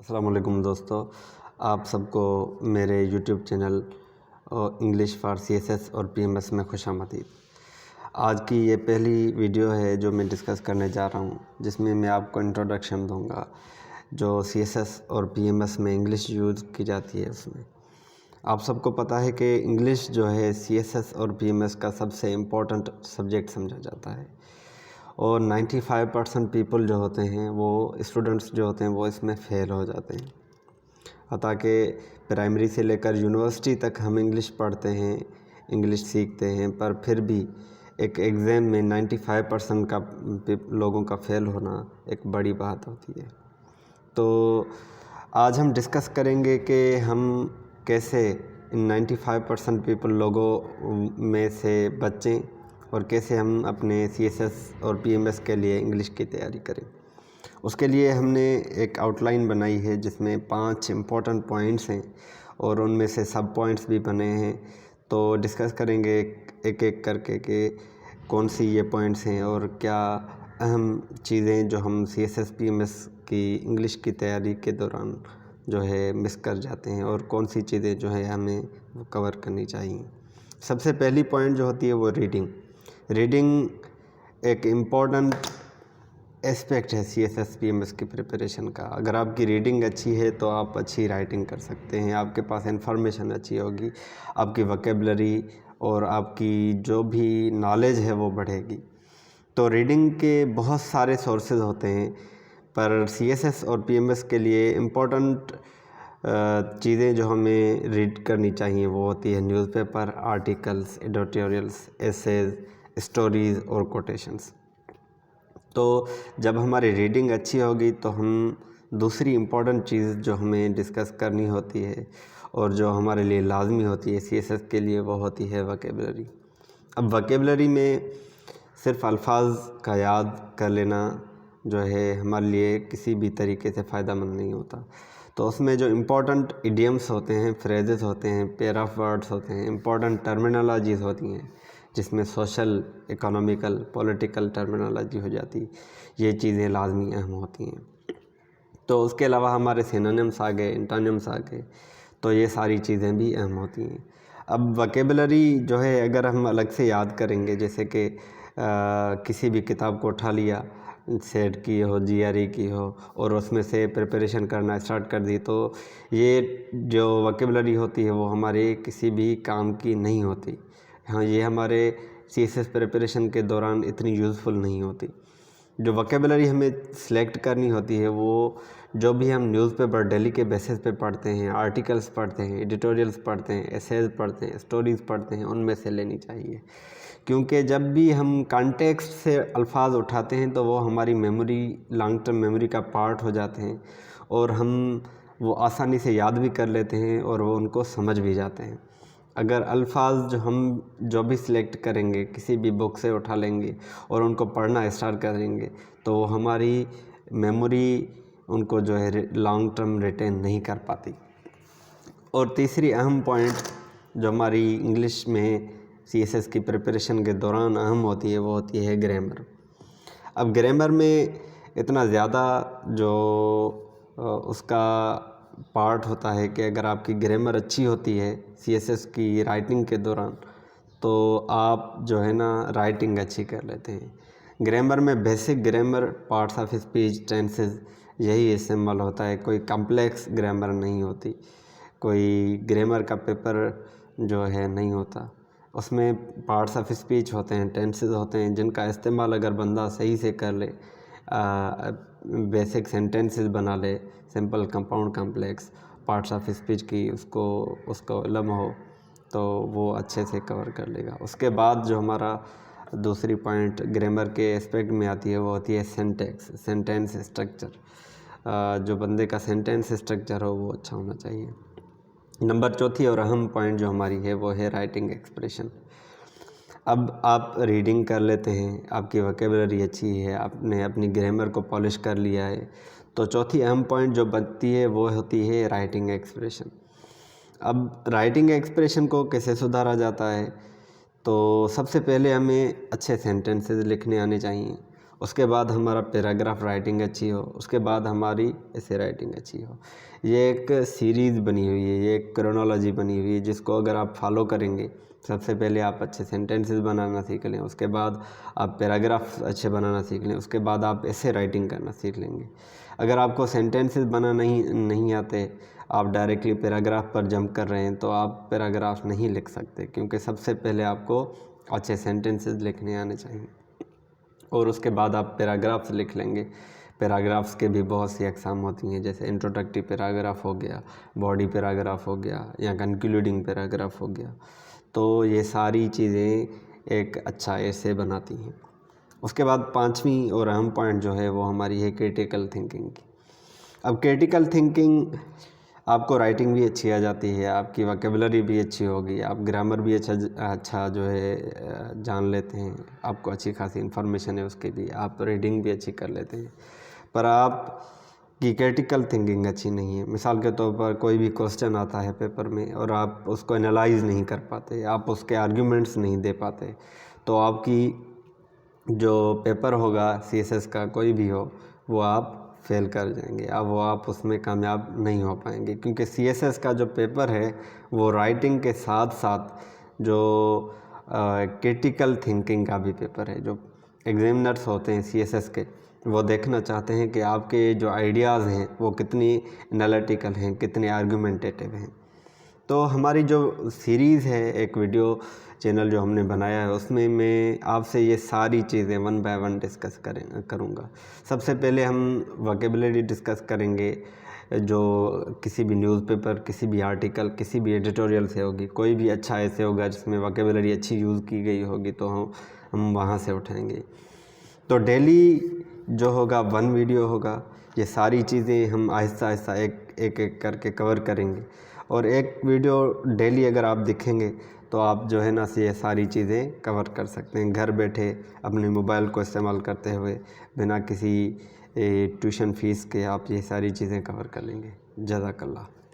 السلام علیکم دوستو، آپ سب کو میرے YouTube channel English for C S S اور پی ایم ایس میں خوش آمدید۔ آج کی یہ پہلی ویڈیو ہے جو میں ڈسکس کرنے جا رہا ہوں، جس میں آپ کو انٹروڈکشن دوں گا جو سی ایس ایس اور پی ایم ایس میں انگلش یوز کی جاتی ہے۔ اس میں آپ سب کو پتہ ہے کہ انگلش جو ہے سی ایس ایس اور پی ایم ایس کا سب سے امپورٹنٹ سبجیکٹ سمجھا جاتا ہے، اور 95% پیپل جو ہوتے ہیں، وہ اسٹوڈنٹس جو ہوتے ہیں وہ اس میں فیل ہو جاتے ہیں۔ حتیٰ کہ پرائمری سے لے کر یونیورسٹی تک ہم انگلش پڑھتے ہیں، انگلش سیکھتے ہیں، پر پھر بھی ایک ایگزام میں 95% کا لوگوں کا فیل ہونا ایک بڑی بات ہوتی ہے۔ تو آج ہم ڈسکس کریں گے کہ ہم کیسے ان 95% پیپل لوگوں میں سے بچیں اور کیسے ہم اپنے سی ایس ایس اور پی ایم ایس کے لیے انگلش کی تیاری کریں۔ اس کے لیے ہم نے ایک آؤٹ لائن بنائی ہے جس میں 5 امپورٹنٹ پوائنٹس ہیں اور ان میں سے سب پوائنٹس بھی بنے ہیں۔ تو ڈسکس کریں گے ایک ایک کر کے کہ کون سی یہ پوائنٹس ہیں اور کیا اہم چیزیں جو ہم C S S P M S کی انگلش کی تیاری کے دوران جو ہے مس کر جاتے ہیں، اور کون سی چیزیں جو ہے ہمیں وہ کور کرنی چاہیے۔ سب سے پہلی پوائنٹ جو ہوتی ہے وہ ریڈنگ ایک امپورٹنٹ اسپیکٹ ہے C S S P M S کی پریپریشن کا۔ اگر آپ کی ریڈنگ اچھی ہے تو آپ اچھی رائٹنگ کر سکتے ہیں، آپ کے پاس انفارمیشن اچھی ہوگی، آپ کی وکیبلری اور آپ کی جو بھی نالج ہے وہ بڑھے گی۔ تو ریڈنگ کے بہت سارے سورسز ہوتے ہیں، پر سی ایس ایس اور پی ایم ایس کے لیے امپورٹنٹ چیزیں جو ہمیں ریڈ کرنی چاہیے وہ ہوتی ہے news paper, articles, editorials, essays, stories اور کوٹیشنز۔ تو جب ہماری ریڈنگ اچھی ہوگی تو ہم دوسری امپورٹنٹ چیز جو ہمیں ڈسکس کرنی ہوتی ہے اور جو ہمارے لیے لازمی ہوتی ہے سی ایس ایس کے لیے، وہ ہوتی ہے وکیبلری۔ اب وکیبلری میں صرف الفاظ کا یاد کر لینا جو ہے ہمارے لیے کسی بھی طریقے سے فائدہ مند نہیں ہوتا۔ تو اس میں جو امپورٹنٹ ایڈیمس ہوتے ہیں، فریزز ہوتے ہیں، پیئر آف ورڈز ہوتے ہیں، امپورٹنٹ ٹرمینالوجیز ہوتی ہیں، جس میں سوشل، اکنامیکل، پولیٹیکل ٹرمینالوجی ہو جاتی، یہ چیزیں لازمی اہم ہوتی ہیں۔ تو اس کے علاوہ ہمارے سینونیمس آ گئے، انٹونیمس آ گئے، تو یہ ساری چیزیں بھی اہم ہوتی ہیں۔ اب وکیبلری جو ہے اگر ہم الگ سے یاد کریں گے، جیسے کہ کسی بھی کتاب کو اٹھا لیا، سیٹ کی ہو، جی آر ای کی ہو، اور اس میں سے پریپریشن کرنا اسٹارٹ کر دی، تو یہ جو وکیبلری ہوتی ہے وہ ہمارے کسی بھی کام کی نہیں ہوتی۔ ہاں، یہ ہمارے سی ایس ایس پریپریشن کے دوران اتنی یوزفل نہیں ہوتی۔ جو وکیبلری ہمیں سلیکٹ کرنی ہوتی ہے وہ جو بھی ہم نیوز پیپر ڈیلی کے بیسس پہ پڑھتے ہیں، آرٹیکلس پڑھتے ہیں، ایڈیٹوریلس پڑھتے ہیں، ایسیز پڑھتے ہیں، اسٹوریز پڑھتے ہیں، ان میں سے لینی چاہیے، کیونکہ جب بھی ہم کانٹیکسٹ سے الفاظ اٹھاتے ہیں تو وہ ہماری میموری، لانگ ٹرم میموری کا پارٹ ہو جاتے ہیں، اور ہم وہ آسانی سے یاد بھی کر لیتے ہیں اور وہ ان کو سمجھ بھی جاتے ہیں۔ اگر الفاظ جو بھی سلیکٹ کریں گے، کسی بھی بک سے اٹھا لیں گے اور ان کو پڑھنا اسٹارٹ کریں گے، تو ہماری میموری ان کو جو ہے لانگ ٹرم ریٹین نہیں کر پاتی۔ اور تیسری اہم پوائنٹ جو ہماری انگلش میں سی ایس ایس کی پریپریشن کے دوران اہم ہوتی ہے وہ ہوتی ہے گرامر۔ اب گرامر میں اتنا زیادہ جو اس کا پارٹ ہوتا ہے کہ اگر آپ کی گرامر اچھی ہوتی ہے سی ایس ایس کی رائٹنگ کے دوران، تو آپ جو ہے نا رائٹنگ اچھی کر لیتے ہیں۔ گرامر میں basic grammar, parts of speech, tenses, یہی استعمال ہوتا ہے، کوئی کمپلیکس گرامر نہیں ہوتی، کوئی گرامر کا پیپر جو ہے نہیں ہوتا۔ اس میں پارٹس آف اسپیچ ہوتے ہیں، ٹینسز ہوتے ہیں، جن کا استعمال اگر بندہ صحیح سے کر لے، بیسک سینٹینسز بنا لے، simple, compound, complex parts of speech کی اس کو علم ہو، تو وہ اچھے سے کور کر لے گا۔ اس کے بعد جو ہمارا دوسری پوائنٹ گرامر کے اسپیکٹ میں آتی ہے وہ ہوتی ہے سینٹینس اسٹرکچر۔ جو بندے کا سینٹینس اسٹرکچر ہو وہ اچھا ہونا چاہیے۔ نمبر چوتھی اور اہم پوائنٹ جو ہماری ہے وہ ہے رائٹنگ ایکسپریشن۔ اب آپ ریڈنگ کر لیتے ہیں، آپ کی وکیبلری اچھی ہے، آپ نے اپنی گرامر کو پالش کر لیا ہے، تو چوتھی اہم پوائنٹ جو بنتی ہے وہ ہوتی ہے رائٹنگ ایکسپریشن۔ اب رائٹنگ ایکسپریشن کو کیسے سدھارا جاتا ہے؟ تو سب سے پہلے ہمیں اچھے سینٹینسز لکھنے آنے چاہیے، اس کے بعد ہمارا پیراگراف رائٹنگ اچھی ہو، اس کے بعد ہماری ایسے رائٹنگ اچھی ہو۔ یہ ایک سیریز بنی ہوئی ہے، یہ ایک کرونالوجی بنی ہوئی ہے جس کو اگر آپ فالو کریں گے، سب سے پہلے آپ اچھے سینٹنسز بنانا سیکھ لیں، اس کے بعد آپ پیراگراف اچھے بنانا سیکھ لیں، اس کے بعد آپ ایسے رائٹنگ کرنا سیکھ لیں گے۔ اگر آپ کو سینٹنسز بنانا نہیں آتے، آپ ڈائریکٹلی پیراگراف پر جمپ کر رہے ہیں تو آپ پیراگراف نہیں لکھ سکتے، کیونکہ سب سے پہلے آپ کو اچھے سینٹنسز لکھنے آنے چاہیے، اور اس کے بعد آپ پیراگرافس لکھ لیں گے۔ پیراگرافس کے بھی بہت سی اقسام ہوتی ہیں، جیسے انٹروڈکٹری پیراگراف ہو گیا، باڈی پیراگراف ہو گیا، یا کنکلوڈنگ پیراگراف ہو گیا۔ تو یہ ساری چیزیں ایک اچھا ایسے بناتی ہیں۔ اس کے بعد 5ویں اور اہم پوائنٹ جو ہے وہ ہماری ہے کریٹیکل تھنکنگ کی۔ اب کریٹیکل تھنکنگ، آپ کو رائٹنگ بھی اچھی آ جاتی ہے، آپ کی ویکیبلری بھی اچھی ہوگی، آپ گرامر بھی اچھا جو ہے جان لیتے ہیں، آپ کو اچھی خاصی انفارمیشن ہے اس کے بھی، آپ ریڈنگ بھی اچھی کر لیتے ہیں، پر آپ کی کریٹیکل تھنکنگ اچھی نہیں ہے۔ مثال کے طور پر کوئی بھی کوسچن آتا ہے پیپر میں اور آپ اس کو انالائز نہیں کر پاتے، آپ اس کے آرگیومنٹس نہیں دے پاتے، تو آپ کی جو پیپر ہوگا CSS کا کوئی بھی ہو، وہ آپ فیل کر جائیں گے، اب وہ آپ اس میں کامیاب نہیں ہو پائیں گے، کیونکہ CSS کا جو پیپر ہے وہ رائٹنگ کے ساتھ ساتھ جو کریٹیکل تھنکنگ کا بھی پیپر ہے۔ جو ایگزامنرس ہوتے ہیں CSS کے، وہ دیکھنا چاہتے ہیں کہ آپ کے جو آئیڈیاز ہیں وہ کتنی انالیٹیکل ہیں، کتنے آرگومنٹیٹیو ہیں۔ تو ہماری جو سیریز ہے، ایک ویڈیو چینل جو ہم نے بنایا ہے، اس میں آپ سے یہ ساری چیزیں 1 بائی 1 ڈسکس کروں گا۔ سب سے پہلے ہم ویکیبلری ڈسکس کریں گے، جو کسی بھی نیوز پیپر، کسی بھی آرٹیکل، کسی بھی ایڈیٹوریل سے ہوگی، کوئی بھی اچھا ایسے ہوگا جس میں ویکیبلری اچھی یوز کی گئی ہوگی تو ہم وہاں سے اٹھائیں گے۔ تو ڈیلی جو ہوگا 1 ویڈیو ہوگا، یہ ساری چیزیں ہم آہستہ آہستہ ایک کر کے کور کریں گے، اور ایک ویڈیو ڈیلی اگر آپ دیکھیں گے تو آپ جو ہے نا یہ ساری چیزیں کور کر سکتے ہیں گھر بیٹھے اپنے موبائل کو استعمال کرتے ہوئے، بنا کسی ٹیوشن فیس کے آپ یہ ساری چیزیں کور کر لیں گے۔ جزاک اللہ۔